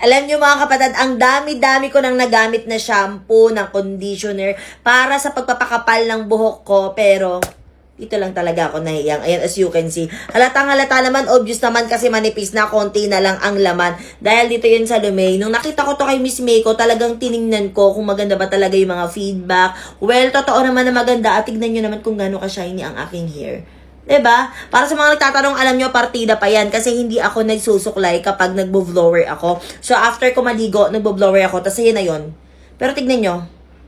Alam nyo mga kapatid, ang dami-dami ko nang nagamit na shampoo, ng conditioner, para sa pagpapakapal ng buhok ko. Pero, ito lang talaga ako nahiyang. Ayan, as you can see. Halatang-halata naman, obvious naman kasi manipis na, konti na lang ang laman. Dahil dito yun sa Lumay. Nung nakita ko to kay Miss Meiko, talagang tiningnan ko kung maganda ba talaga yung mga feedback. Well, totoo naman na maganda. At tignan nyo naman kung gaano ka-shiny ang aking hair. Diba? Para sa mga nagtatanong, alam nyo, partida pa yan. Kasi hindi ako nagsusuklay kapag nagbo-blower ako. So, after ko maligo, nagbo-blower ako. Tapos, ayan na yun. Pero tignan nyo.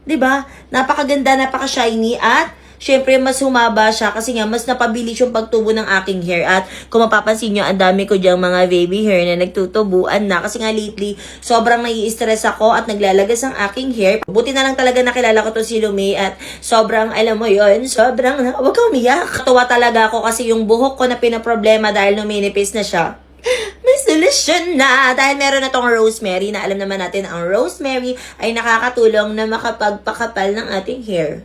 Diba? Napakaganda, napaka-shiny. At, syempre, mas humaba siya. Kasi nga, mas napabilis yung pagtubo ng aking hair. At, kung mapapansin nyo, ang dami ko dyang mga baby hair na nagtutubuan na. Kasi nga, lately, sobrang nai-stress ako at naglalagas ang aking hair. Buti na lang talaga nakilala ko to si Lumay. At, sobrang, alam mo yon, sobrang, huwag kang umiyak. Katuwa talaga ako kasi yung buhok ko na pinaproblema dahil numinipis na siya. May solusyon na! Dahil meron na tong rosemary na alam naman natin ang rosemary ay nakakatulong na makapagpakapal ng ating hair.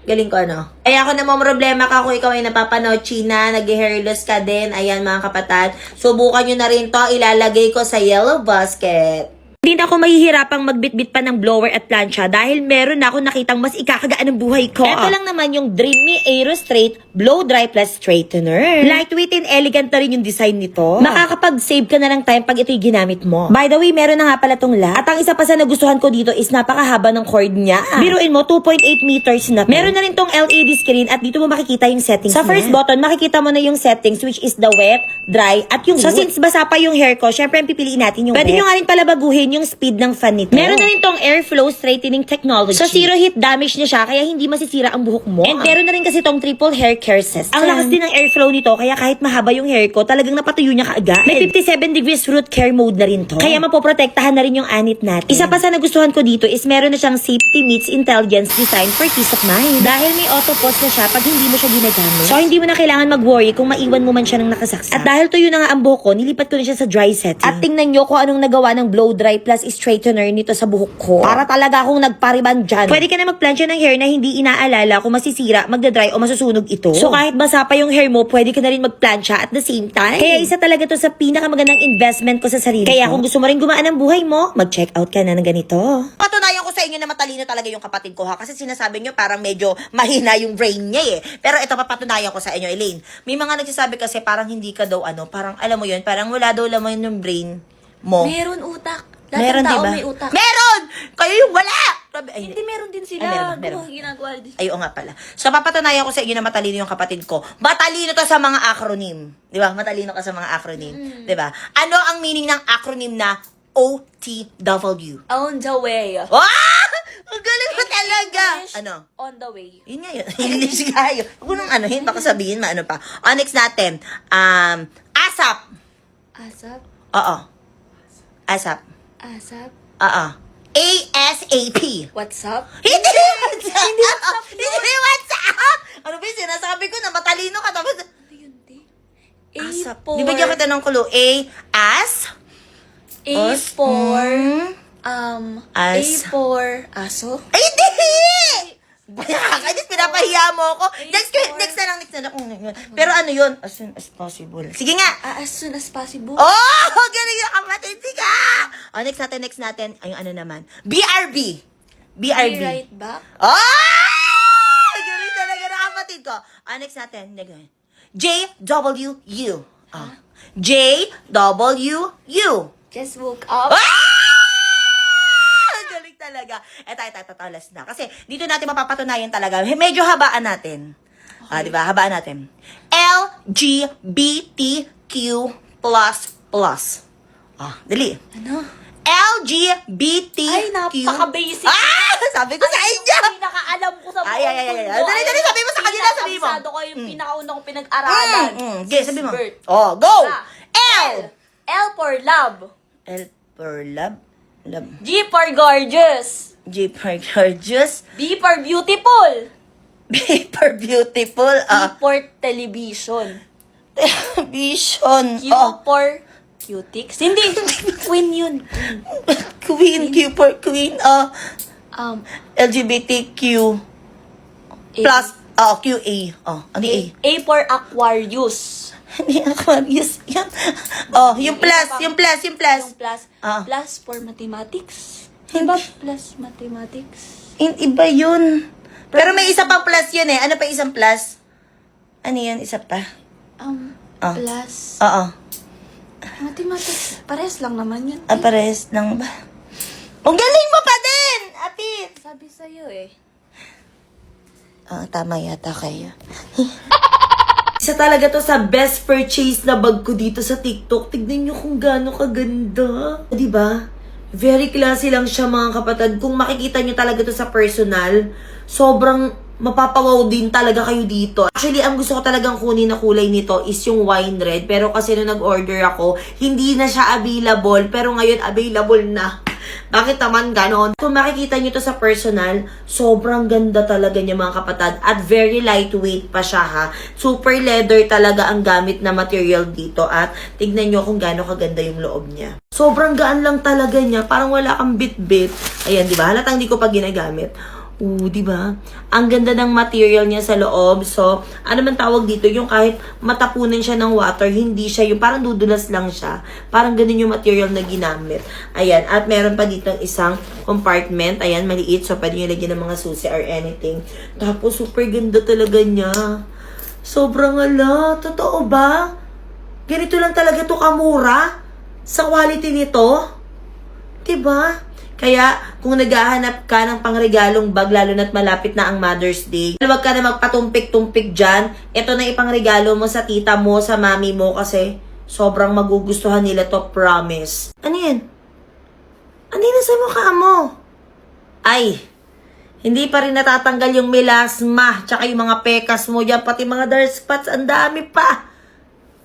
Galing ko, ano? Kaya ako namang problema ka kung ikaw ay napapanood, China, nag-hair loss ka din. Ayan, mga kapatid. Subukan nyo na rin to. Ilalagay ko sa yellow basket. Hindi na ako mahihirapang magbitbit pa ng blower at plancha dahil meron na ako nakitang mas ikakagaan ng buhay ko. Ito lang naman yung Dream Me Aero Straight Blow Dry Plus Straightener. Lightweight and elegant na rin yung design nito. Makakapag-save ka na ng time pag ito'y ginamit mo. By the way, meron na nga pala tong lock. At ang isa pa sa nagustuhan ko dito is napakahaba ng cord niya. Biruin mo, 2.8 meters na to. Meron na rin tong LED screen at dito mo makikita yung settings sa first button, makikita mo na yung settings which is the wet, dry, at yung so since basa pa yung hair ko, syempre ang pipiliin natin yung wet. Pwede nyo nga rin pala baguhin yung speed ng fan nito. Meron na rin tong airflow straightening technology. So zero heat damage na siya kaya hindi masisira ang buhok mo. And meron na rin kasi tong triple hair care system. Ang lakas din ng airflow nito kaya kahit mahaba yung hair ko, talagang napatuyo niya kaagad. May 57 degrees root care mode na rin to. Kaya mapoprotektahan na rin yung anit natin. Isa pa sa nagustuhan ko dito is meron na siyang safety meets intelligence design for peace of mind. Dahil may auto pause na siya pag hindi mo siya ginagamit. So hindi mo na kailangan mag-worry kung maiwan mo man siya ng nakasaksak. At dahil tuyo na nga ang buhok ko, nilipat ko na siya sa dry setting. At tingnan nyo kung anong nagawa ng blow dry plus straightener nito sa buhok ko. Para talaga akong nagpariban dyan. Pwede ka na magplansya ng hair na hindi inaalala kung masisira, magdadry o masusunog ito. So kahit basa pa yung hair mo, pwede ka na rin magplansya at the same time. Kaya isa talaga to sa pinakamagandang investment ko sa sarili Kaya kung gusto mo rin gumaan ang buhay mo, mag-check out ka na ng ganito. Patunayan ko sa inyo na matalino talaga yung kapatid ko ha. Kasi sinasabi nyo parang medyo mahina yung brain niya eh. Pero ito papatunayan ko sa inyo, Elaine. May mga nagsasabi kasi parang hindi ka daw parang alam mo yun, parang wala daw laman yung brain mo. Meron utak. Lahat Meron, ng tao diba? may utak. Meron! Kayo yung wala! Ay, Hindi, meron din sila. meron. Ginagawa din. Ay, oo nga pala. So, papatunayan ko sa inyo na matalino yung kapatid ko. Matalino to sa mga acronym. Di ba? Matalino ka sa mga acronym. Di ba? Ano ang meaning ng acronym na OTW? On the way. Ah! Ang galing mo talaga! English, Ano? On the way. Yun nga yun. English nga yun. Huwag mo nang anuhin. Baka sabihin maano pa. O, next natin. ASAP. Asap. Oo. ASAP. Asap. Oo. ASAP. What's up? Hindi WhatsApp! Hindi WhatsApp! Ano ba yung sinasabi ko na matalino ka tapos... Ano yun, di? A ASAP. for... Di ba kita ng clue? As? A for aso. Ay, hindi! Bakit pinapahiya mo ako? Next na lang. Pero ano yun? As soon as possible. Sige nga! As soon as possible. Oh! Galing yung kapatid. Sige! O, next natin. Ay, ano naman? BRB. Be right back. Oh! Galing talaga na kapatid ko. Next natin. JWU. JWU. Just woke up. Galing talaga. Ito, last na. Kasi dito natin mapapatunayan talaga. Medyo habaan natin. Di ba? Habaan natin. LGBTQ++. Dali. Ano? LGBTQ. Ay, napaka-basic. Sabi ko sa inyo. Pinakaalam ko sa buong Ay. Dali, sabi mo sa kanila, sabi mo. Pinakabisado ko yung pinakauna kong pinag-aralan. Okay, sabi mo. Birth. Oh, go! L. L for love. L for love. G for gorgeous. G for gorgeous. B for beautiful. B for beautiful. T for television. Vision. Q for cutics. Hindi. Queen yun. Queen. Q for queen. LGBTQ. A. Plus. QA. Ano A? A for Aquarius. Hindi Aquarius. Yan. Yung plus. Yung plus. Ah. Plus for mathematics. Diba plus mathematics? Iba yun. Pero may isa pang plus yun eh. Ano pa isang plus? Ano yan? Isa pa? Plus mathematics. Pares lang naman yun. Pares lang ba? Ang galing mo pa din! Apit! Sabi sa'yo eh. Tama yata kayo. Isa talaga to sa best purchase na bag ko dito sa TikTok. Tignan nyo kung gaano kaganda. Diba? Very classy lang siya mga kapatid. Kung makikita nyo talaga to sa personal, sobrang mapapawaw din talaga kayo dito. Actually, ang gusto ko talagang kunin na kulay nito is yung wine red. Pero kasi nung nag-order ako, hindi na siya available. Pero ngayon, available na. Bakit naman ganon? Kung makikita nyo to sa personal, sobrang ganda talaga niya mga kapatid. At very lightweight pa siya ha. Super leather talaga ang gamit na material dito. At tignan nyo kung gaano kaganda yung loob niya. Sobrang gaan lang talaga niya. Parang wala kang bit-bit. Ayan, di ba? Halatang hindi ko pa ginagamit. Di ba? Ang ganda ng material niya sa loob. So, ano man tawag dito, yung kahit matapunan siya ng water, hindi siya yung parang dudulas lang siya. Parang ganun yung material na ginamit. Ayan. At meron pa dito isang compartment. Ayan, maliit. So, pwede nyo lagyan ng mga susi or anything. Tapos, super ganda talaga niya. Sobrang totoo ba? Ganito lang talaga to kamura sa quality nito. Diba? Kaya, kung naghahanap ka ng pangregalong bag, lalo na't malapit na ang Mother's Day, huwag ka na magpatumpik-tumpik dyan. Ito na ipangregalo mo sa tita mo, sa mami mo, kasi sobrang magugustuhan nila to, promise. Ano yan? Ano yun sa mukha mo? Ay, hindi pa rin natatanggal yung melasma, tsaka yung mga pekas mo dyan, pati mga dark spots, ang dami pa.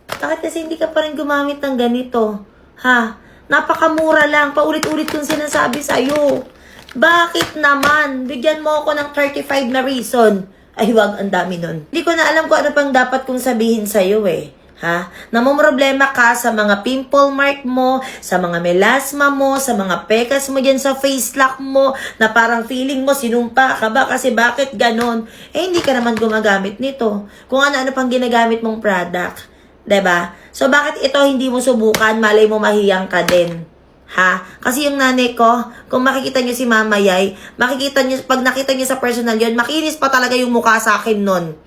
Bakit kasi hindi ka pa rin gumamit ng ganito? Ha? Napakamura lang. Paulit-ulit kong sinasabi sa'yo. Bakit naman? Bigyan mo ako ng 35 na reason. Ay, wag, ang dami nun. Hindi ko na alam kung ano pang dapat kong sabihin sa'yo eh. Ha? Namumroblema ka sa mga pimple mark mo, sa mga melasma mo, sa mga pekas mo dyan sa face lock mo, na parang feeling mo sinumpa ka ba kasi bakit ganon? Eh, hindi ka naman gumagamit nito. Kung ano-ano pang ginagamit mong product. 'Di ba? So, bakit ito hindi mo subukan? Malay mo mahiyang ka din. Ha? Kasi yung nanay ko, kung makikita nyo si Mama Yay, makikita nyo, pag nakita nyo sa personal yun, makinis pa talaga yung mukha sa akin nun.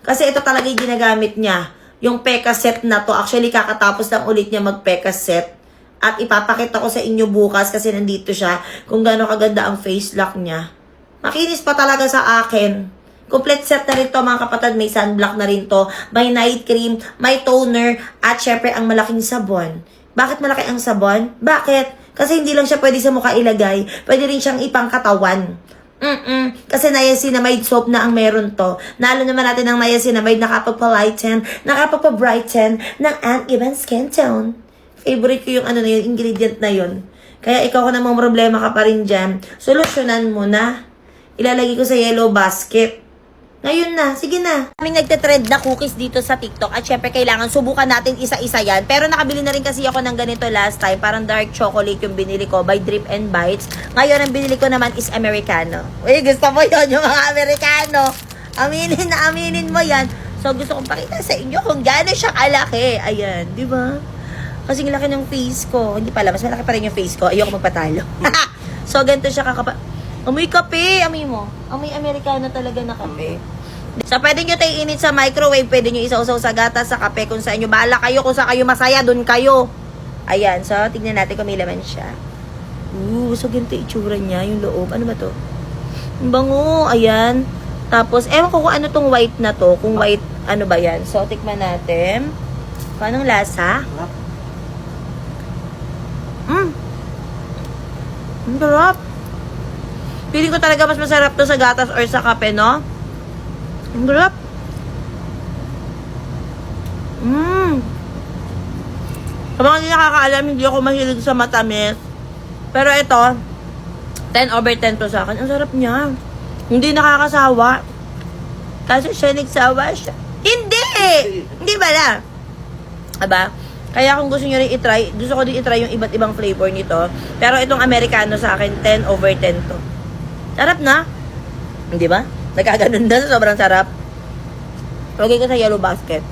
Kasi ito talaga yung ginagamit niya. Yung Peka set na to. Actually, kakatapos lang ulit niya mag Peka set. At ipapakita ko sa inyo bukas kasi nandito siya kung gaano kaganda ang face lock niya. Makinis pa talaga sa akin. Complete set na rin to mga kapatid. May sunblock na rin to. May night cream, may toner, at syempre ang malaking sabon. Bakit malaki ang sabon? Bakit? Kasi hindi lang siya pwede sa mukha ilagay. Pwede rin siyang ipangkatawan. Kasi niacinamide soap na ang meron to. Nalo naman natin ang niacinamide nakapagpa-lighten, nakapagpa-brighten ng uneven skin tone. Favorite ko yung ingredient na yun. Kaya ikaw kung namang problema ka pa rin dyan, solusyonan mo na. Ilalagay ko sa yellow basket. Ngayon na, sige na. Kaming nagte-trend na cookies dito sa TikTok at syempre kailangan subukan natin isa-isa yan. Pero nakabili na rin kasi ako ng ganito last time. Parang dark chocolate yung binili ko by Drip and Bites. Ngayon ang binili ko naman is Americano. Uy, gusto mo yun yung mga Americano. Aminin mo yan. So gusto kong pakita sa inyo kung gaano siya kalaki. Ayan, di ba? Kasing laki ng face ko. Hindi pala, mas malaki pa rin yung face ko. Ayoko magpatalo. So ganito siya Amoy kape, amoy mo. Amoy Americano talaga na kape. So, pwede nyo tayo init sa microwave, pwede nyo isausaw sa gatas, sa kape, kung sa inyo. Bahala kayo, kung sa kayo masaya, dun kayo. Ayan, so, tignan natin kung may laman siya. So, ganito itsura niya, yung loob. Ano ba to? Ang bango, ayan. Tapos, ewan ko kung ano tong white na to, kung white, ano ba yan. So, tikman natin. Kung anong lasa? Ang sarap. Feeling ko talaga mas masarap to sa gatas or sa kape, no? Ang sarap. Sa mga hindi nakakaalam, hindi ako mahilig sa matamis. Pero ito, 10 over 10 to sa akin. Ang sarap niya. Hindi nakakasawa. Kasi siya nagsawa siya. Hindi! Hindi ba na? Aba? Kaya kung gusto nyo rin itry, gusto ko din itry yung iba't ibang flavor nito. Pero itong Americano sa akin, 10 over 10 to. Sarap na. Hindi ba? Nagkaganon na, sobrang sarap. Lagay ko sa yellow basket.